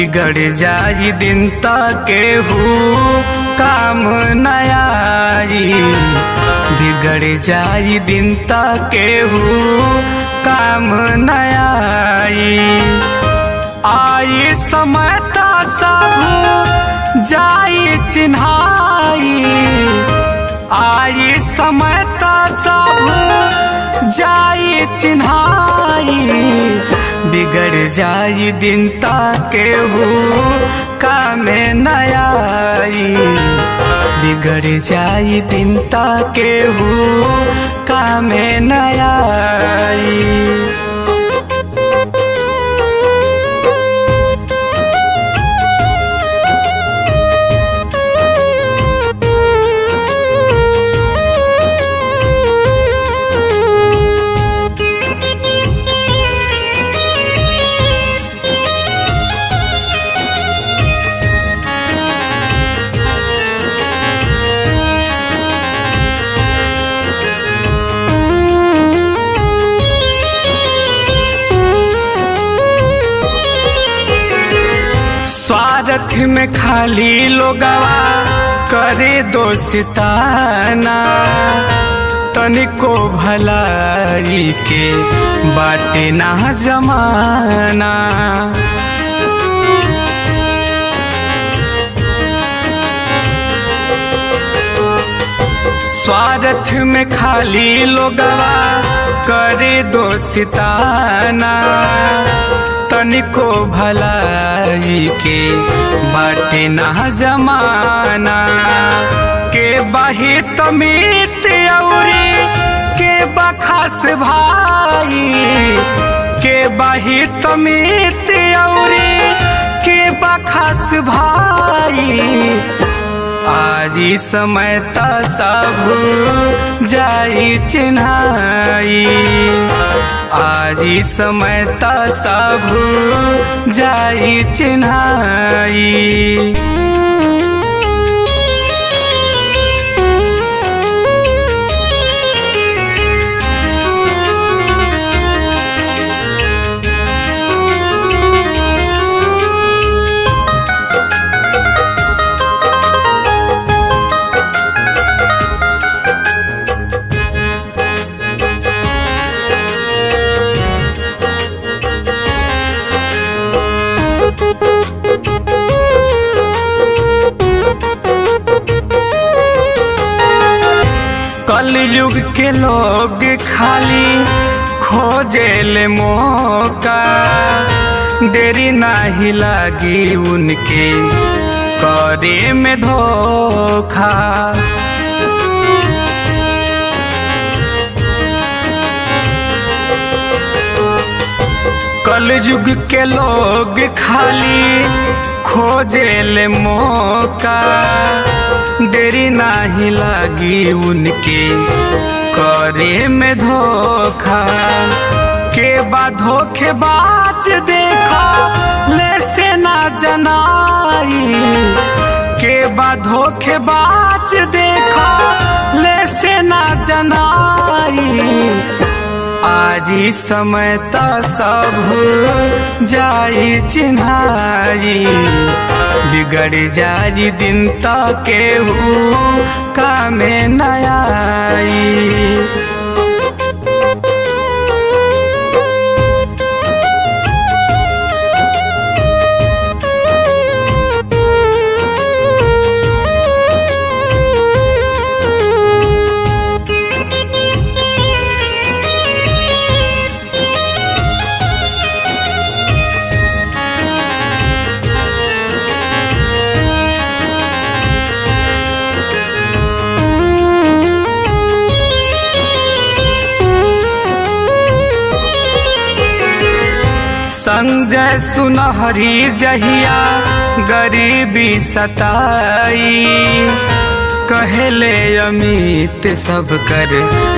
बिगड़ जाई दिन तक केहू काम न आई। बिगड़ जाई दिन तक केहू काम न आई। आई समय ता सब जाई चिन्हाई। आई समय ता सब जाई चिन्हाई। बिगड़ जाई दिन ता केहू कामे न आई। बिगड़ जाई दिन ता केहू कामे न आई। स्वार्थ में खाली लोगवा करे दोस्ताना। तनिको भलाई के बाटे ना जमाना। स्वार्थ में खाली लोगवा करे दोस्ताना। तनिको भलाई के बाटे ना जमाना। के बाही तमीत औरी के बखास भाई। के बाही तमीत औरी के बखास भाई। आज समय ता सब जाई चिन्हाई। आज समय ता सब जाई चिन्हाई। कलयुग के लोग खाली खोजेले मौका। देरी नाही लागी उनके करे में धोखा। कलयुग के लोग खाली खोजेले मौका। देरी नाही लागी उनके करे में धोखा। के बाद धोखेबाज देखा ले से ना जनाई। के बाद धोखेबाज देखा ले से ना जनाई। आज समय ता सब जाई चिन्हाई। बिगड़ जाई दिन ता केहू कामे न आई। संजय सुनहरी जहिया गरीबी सताई। कहले अमित सब कर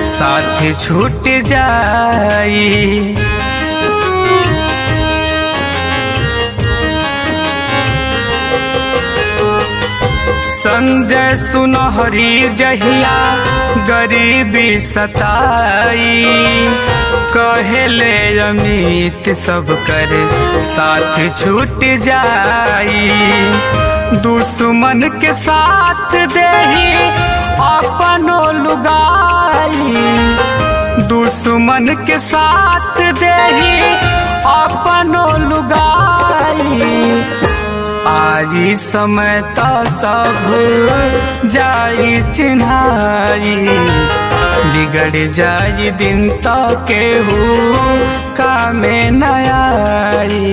साथ छूट जाई। संजय सुनहरी जहिया गरीबी सताई, कहेले अमित सब कर साथ छूट जाई। दुश्मन के साथ देही अपनो लुगाई, दुश्मन के साथ देही अपनो लुगाई। आजी समय तो सब जाई चिन्हाई, बिगड़ जाई दिन तो केहू कामे न आई।